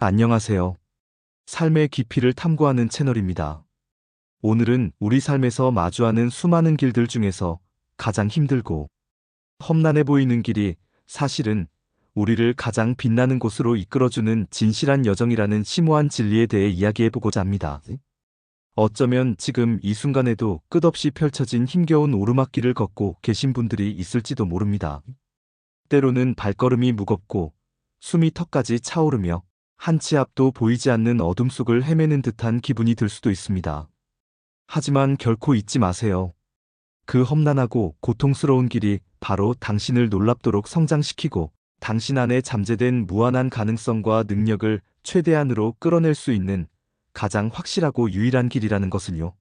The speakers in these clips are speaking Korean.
안녕하세요. 삶의 깊이를 탐구하는 채널입니다. 오늘은 우리 삶에서 마주하는 수많은 길들 중에서 가장 힘들고 험난해 보이는 길이 사실은 우리를 가장 빛나는 곳으로 이끌어주는 진실한 여정이라는 심오한 진리에 대해 이야기해보고자 합니다. 어쩌면 지금 이 순간에도 끝없이 펼쳐진 힘겨운 오르막길을 걷고 계신 분들이 있을지도 모릅니다. 때로는 발걸음이 무겁고 숨이 턱까지 차오르며 한 치 앞도 보이지 않는 어둠 속을 헤매는 듯한 기분이 들 수도 있습니다. 하지만 결코 잊지 마세요. 그 험난하고 고통스러운 길이 바로 당신을 놀랍도록 성장시키고 당신 안에 잠재된 무한한 가능성과 능력을 최대한으로 끌어낼 수 있는 가장 확실하고 유일한 길이라는 것을요.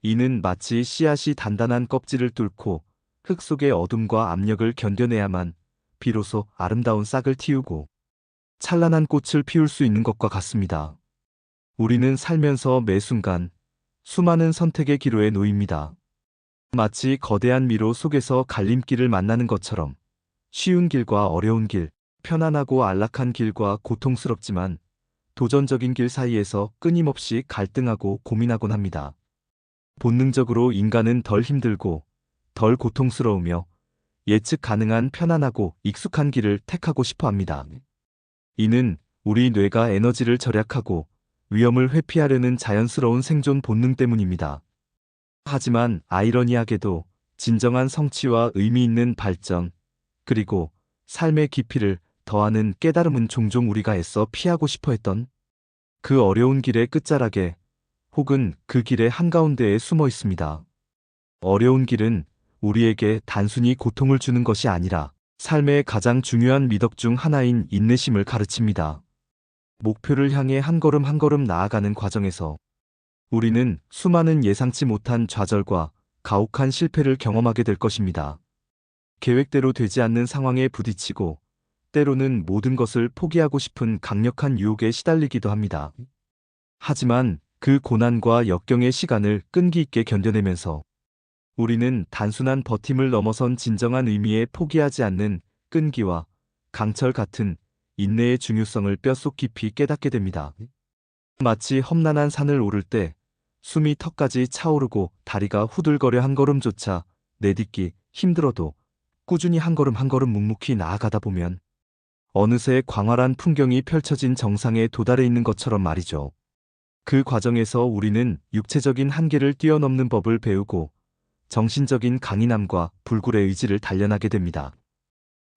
이는 마치 씨앗이 단단한 껍질을 뚫고 흙 속의 어둠과 압력을 견뎌내야만 비로소 아름다운 싹을 틔우고 찬란한 꽃을 피울 수 있는 것과 같습니다. 우리는 살면서 매 순간 수많은 선택의 기로에 놓입니다. 마치 거대한 미로 속에서 갈림길을 만나는 것처럼 쉬운 길과 어려운 길, 편안하고 안락한 길과 고통스럽지만 도전적인 길 사이에서 끊임없이 갈등하고 고민하곤 합니다. 본능적으로 인간은 덜 힘들고 덜 고통스러우며 예측 가능한 편안하고 익숙한 길을 택하고 싶어 합니다. 이는 우리 뇌가 에너지를 절약하고 위험을 회피하려는 자연스러운 생존 본능 때문입니다. 하지만 아이러니하게도 진정한 성취와 의미 있는 발전, 그리고 삶의 깊이를 더하는 깨달음은 종종 우리가 애써 피하고 싶어 했던 그 어려운 길의 끝자락에 혹은 그 길의 한가운데에 숨어 있습니다. 어려운 길은 우리에게 단순히 고통을 주는 것이 아니라 삶의 가장 중요한 미덕 중 하나인 인내심을 가르칩니다. 목표를 향해 한 걸음 한 걸음 나아가는 과정에서 우리는 수많은 예상치 못한 좌절과 가혹한 실패를 경험하게 될 것입니다. 계획대로 되지 않는 상황에 부딪히고 때로는 모든 것을 포기하고 싶은 강력한 유혹에 시달리기도 합니다. 하지만 그 고난과 역경의 시간을 끈기 있게 견뎌내면서 우리는 단순한 버팀을 넘어선 진정한 의미에 포기하지 않는 끈기와 강철 같은 인내의 중요성을 뼛속 깊이 깨닫게 됩니다. 마치 험난한 산을 오를 때 숨이 턱까지 차오르고 다리가 후들거려 한 걸음조차 내딛기 힘들어도 꾸준히 한 걸음 한 걸음 묵묵히 나아가다 보면 어느새 광활한 풍경이 펼쳐진 정상에 도달해 있는 것처럼 말이죠. 그 과정에서 우리는 육체적인 한계를 뛰어넘는 법을 배우고 정신적인 강인함과 불굴의 의지를 단련하게 됩니다.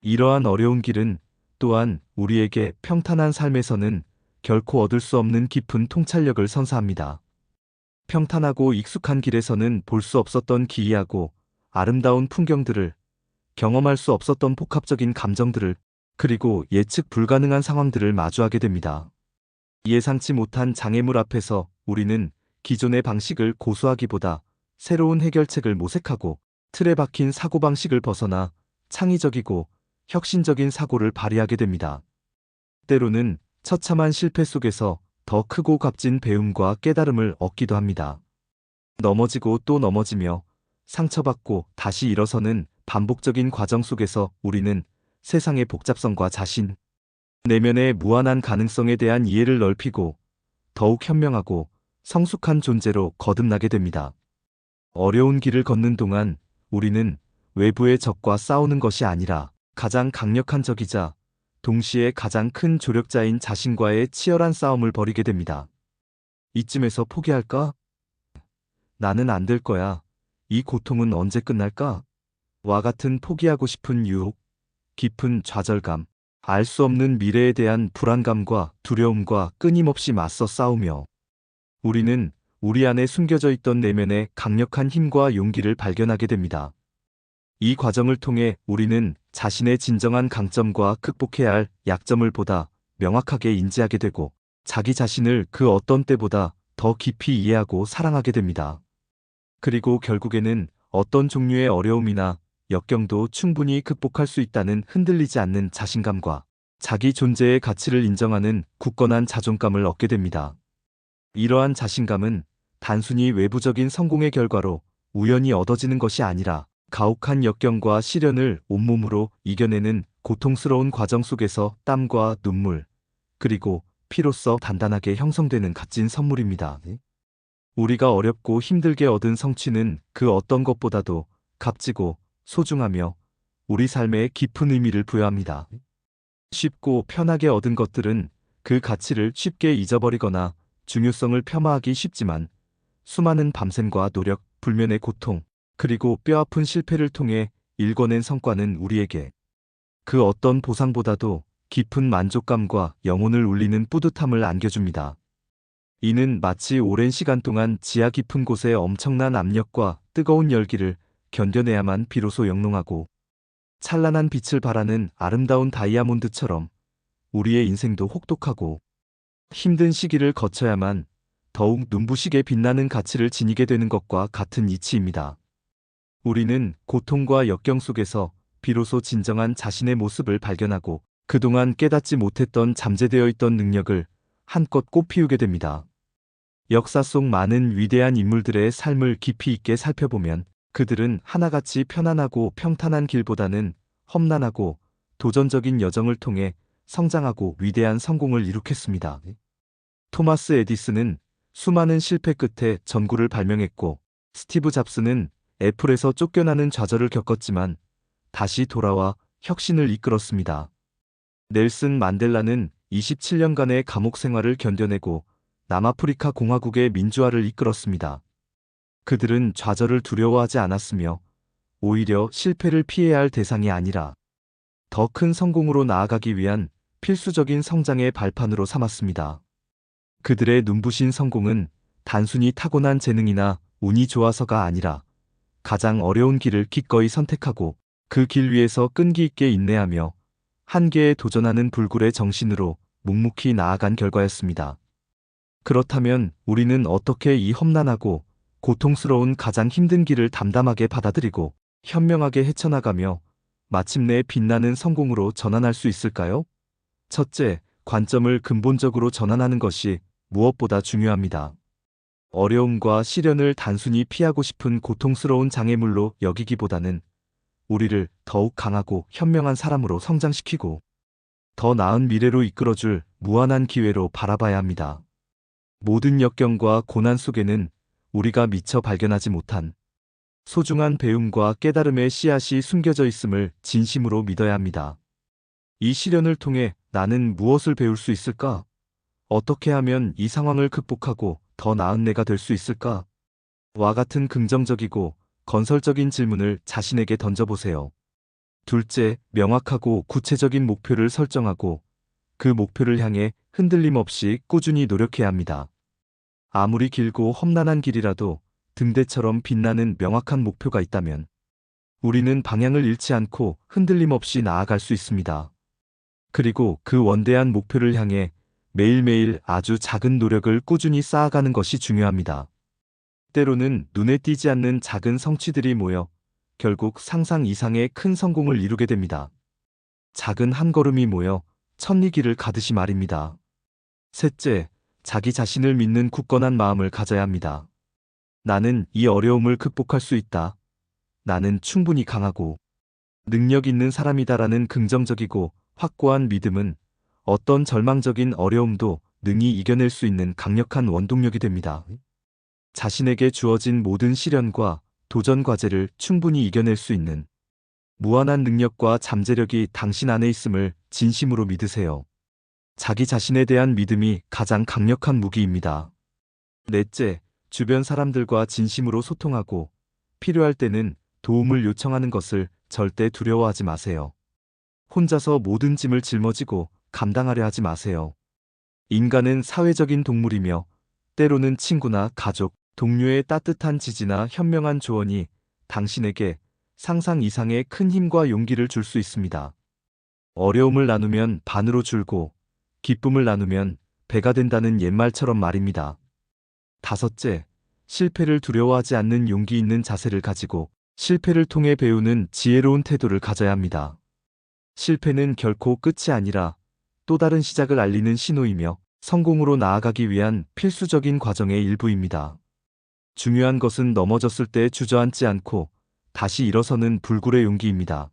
이러한 어려운 길은 또한 우리에게 평탄한 삶에서는 결코 얻을 수 없는 깊은 통찰력을 선사합니다. 평탄하고 익숙한 길에서는 볼 수 없었던 기이하고 아름다운 풍경들을, 경험할 수 없었던 복합적인 감정들을, 그리고 예측 불가능한 상황들을 마주하게 됩니다. 예상치 못한 장애물 앞에서 우리는 기존의 방식을 고수하기보다 새로운 해결책을 모색하고 틀에 박힌 사고방식을 벗어나 창의적이고 혁신적인 사고를 발휘하게 됩니다. 때로는 처참한 실패 속에서 더 크고 값진 배움과 깨달음을 얻기도 합니다. 넘어지고 또 넘어지며 상처받고 다시 일어서는 반복적인 과정 속에서 우리는 세상의 복잡성과 자신, 내면의 무한한 가능성에 대한 이해를 넓히고 더욱 현명하고 성숙한 존재로 거듭나게 됩니다. 어려운 길을 걷는 동안 우리는 외부의 적과 싸우는 것이 아니라 가장 강력한 적이자 동시에 가장 큰 조력자인 자신과의 치열한 싸움을 벌이게 됩니다. 이쯤에서 포기할까? 나는 안 될 거야. 이 고통은 언제 끝날까? 와 같은 포기하고 싶은 유혹, 깊은 좌절감, 알 수 없는 미래에 대한 불안감과 두려움과 끊임없이 맞서 싸우며 우리는 우리 안에 숨겨져 있던 내면의 강력한 힘과 용기를 발견하게 됩니다. 이 과정을 통해 우리는 자신의 진정한 강점과 극복해야 할 약점을 보다 명확하게 인지하게 되고 자기 자신을 그 어떤 때보다 더 깊이 이해하고 사랑하게 됩니다. 그리고 결국에는 어떤 종류의 어려움이나 역경도 충분히 극복할 수 있다는 흔들리지 않는 자신감과 자기 존재의 가치를 인정하는 굳건한 자존감을 얻게 됩니다. 이러한 자신감은 단순히 외부적인 성공의 결과로 우연히 얻어지는 것이 아니라 가혹한 역경과 시련을 온몸으로 이겨내는 고통스러운 과정 속에서 땀과 눈물, 그리고 피로써 단단하게 형성되는 값진 선물입니다. 우리가 어렵고 힘들게 얻은 성취는 그 어떤 것보다도 값지고 소중하며 우리 삶에 깊은 의미를 부여합니다. 쉽고 편하게 얻은 것들은 그 가치를 쉽게 잊어버리거나 중요성을 폄하하기 쉽지만 수많은 밤샘과 노력, 불면의 고통, 그리고 뼈아픈 실패를 통해 일궈낸 성과는 우리에게 그 어떤 보상보다도 깊은 만족감과 영혼을 울리는 뿌듯함을 안겨줍니다. 이는 마치 오랜 시간 동안 지하 깊은 곳의 엄청난 압력과 뜨거운 열기를 견뎌내야만 비로소 영롱하고 찬란한 빛을 발하는 아름다운 다이아몬드처럼 우리의 인생도 혹독하고 힘든 시기를 거쳐야만 더욱 눈부시게 빛나는 가치를 지니게 되는 것과 같은 이치입니다. 우리는 고통과 역경 속에서 비로소 진정한 자신의 모습을 발견하고 그동안 깨닫지 못했던 잠재되어 있던 능력을 한껏 꽃피우게 됩니다. 역사 속 많은 위대한 인물들의 삶을 깊이 있게 살펴보면 그들은 하나같이 편안하고 평탄한 길보다는 험난하고 도전적인 여정을 통해 성장하고 위대한 성공을 이룩했습니다. 토마스 에디슨은 수많은 실패 끝에 전구를 발명했고, 스티브 잡스는 애플에서 쫓겨나는 좌절을 겪었지만 다시 돌아와 혁신을 이끌었습니다. 넬슨 만델라는 27년간의 감옥 생활을 견뎌내고 남아프리카 공화국의 민주화를 이끌었습니다. 그들은 좌절을 두려워하지 않았으며 오히려 실패를 피해야 할 대상이 아니라 더 큰 성공으로 나아가기 위한 필수적인 성장의 발판으로 삼았습니다. 그들의 눈부신 성공은 단순히 타고난 재능이나 운이 좋아서가 아니라 가장 어려운 길을 기꺼이 선택하고 그 길 위에서 끈기 있게 인내하며 한계에 도전하는 불굴의 정신으로 묵묵히 나아간 결과였습니다. 그렇다면 우리는 어떻게 이 험난하고 고통스러운 가장 힘든 길을 담담하게 받아들이고 현명하게 헤쳐나가며 마침내 빛나는 성공으로 전환할 수 있을까요? 첫째, 관점을 근본적으로 전환하는 것이 무엇보다 중요합니다. 어려움과 시련을 단순히 피하고 싶은 고통스러운 장애물로 여기기보다는 우리를 더욱 강하고 현명한 사람으로 성장시키고 더 나은 미래로 이끌어줄 무한한 기회로 바라봐야 합니다. 모든 역경과 고난 속에는 우리가 미처 발견하지 못한 소중한 배움과 깨달음의 씨앗이 숨겨져 있음을 진심으로 믿어야 합니다. 이 시련을 통해 나는 무엇을 배울 수 있을까? 어떻게 하면 이 상황을 극복하고 더 나은 내가 될 수 있을까? 와 같은 긍정적이고 건설적인 질문을 자신에게 던져보세요. 둘째, 명확하고 구체적인 목표를 설정하고 그 목표를 향해 흔들림 없이 꾸준히 노력해야 합니다. 아무리 길고 험난한 길이라도 등대처럼 빛나는 명확한 목표가 있다면 우리는 방향을 잃지 않고 흔들림 없이 나아갈 수 있습니다. 그리고 그 원대한 목표를 향해 매일매일 아주 작은 노력을 꾸준히 쌓아가는 것이 중요합니다. 때로는 눈에 띄지 않는 작은 성취들이 모여 결국 상상 이상의 큰 성공을 이루게 됩니다. 작은 한 걸음이 모여 천리길을 가듯이 말입니다. 셋째, 자기 자신을 믿는 굳건한 마음을 가져야 합니다. 나는 이 어려움을 극복할 수 있다. 나는 충분히 강하고 능력 있는 사람이다라는 긍정적이고 확고한 믿음은 어떤 절망적인 어려움도 능히 이겨낼 수 있는 강력한 원동력이 됩니다. 자신에게 주어진 모든 시련과 도전 과제를 충분히 이겨낼 수 있는 무한한 능력과 잠재력이 당신 안에 있음을 진심으로 믿으세요. 자기 자신에 대한 믿음이 가장 강력한 무기입니다. 넷째, 주변 사람들과 진심으로 소통하고 필요할 때는 도움을 요청하는 것을 절대 두려워하지 마세요. 혼자서 모든 짐을 짊어지고 감당하려 하지 마세요. 인간은 사회적인 동물이며 때로는 친구나 가족, 동료의 따뜻한 지지나 현명한 조언이 당신에게 상상 이상의 큰 힘과 용기를 줄 수 있습니다. 어려움을 나누면 반으로 줄고 기쁨을 나누면 배가 된다는 옛말처럼 말입니다. 다섯째, 실패를 두려워하지 않는 용기 있는 자세를 가지고 실패를 통해 배우는 지혜로운 태도를 가져야 합니다. 실패는 결코 끝이 아니라 또 다른 시작을 알리는 신호이며 성공으로 나아가기 위한 필수적인 과정의 일부입니다. 중요한 것은 넘어졌을 때 주저앉지 않고 다시 일어서는 불굴의 용기입니다.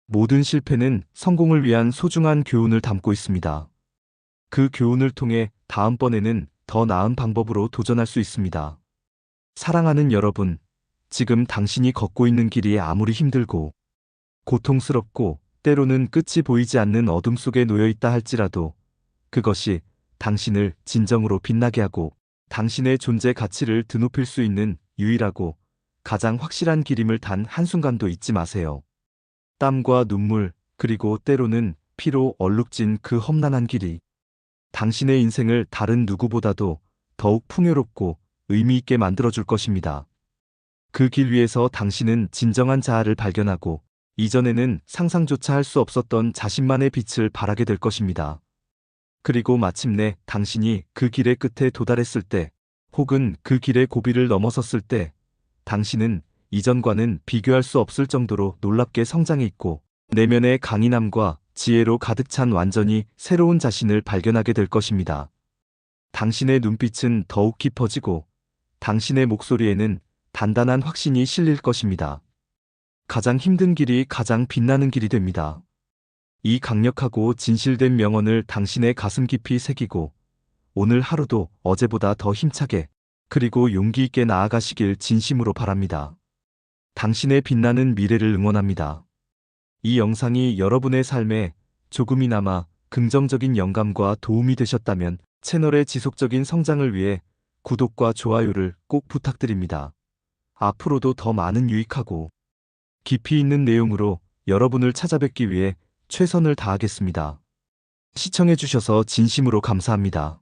모든 실패는 성공을 위한 소중한 교훈을 담고 있습니다. 그 교훈을 통해 다음번에는 더 나은 방법으로 도전할 수 있습니다. 사랑하는 여러분, 지금 당신이 걷고 있는 길이 아무리 힘들고 고통스럽고 때로는 끝이 보이지 않는 어둠 속에 놓여 있다 할지라도 그것이 당신을 진정으로 빛나게 하고 당신의 존재 가치를 드높일 수 있는 유일하고 가장 확실한 길임을 단 한순간도 잊지 마세요. 땀과 눈물, 그리고 때로는 피로 얼룩진 그 험난한 길이 당신의 인생을 다른 누구보다도 더욱 풍요롭고 의미 있게 만들어줄 것입니다. 그 길 위에서 당신은 진정한 자아를 발견하고 이전에는 상상조차 할 수 없었던 자신만의 빛을 발하게 될 것입니다. 그리고 마침내 당신이 그 길의 끝에 도달했을 때, 혹은 그 길의 고비를 넘어섰을 때, 당신은 이전과는 비교할 수 없을 정도로 놀랍게 성장해 있고, 내면의 강인함과 지혜로 가득 찬 완전히 새로운 자신을 발견하게 될 것입니다. 당신의 눈빛은 더욱 깊어지고, 당신의 목소리에는 단단한 확신이 실릴 것입니다. 가장 힘든 길이 가장 빛나는 길이 됩니다. 이 강력하고 진실된 명언을 당신의 가슴 깊이 새기고 오늘 하루도 어제보다 더 힘차게 그리고 용기 있게 나아가시길 진심으로 바랍니다. 당신의 빛나는 미래를 응원합니다. 이 영상이 여러분의 삶에 조금이나마 긍정적인 영감과 도움이 되셨다면 채널의 지속적인 성장을 위해 구독과 좋아요를 꼭 부탁드립니다. 앞으로도 더 많은 유익하고 깊이 있는 내용으로 여러분을 찾아뵙기 위해 최선을 다하겠습니다. 시청해주셔서 진심으로 감사합니다.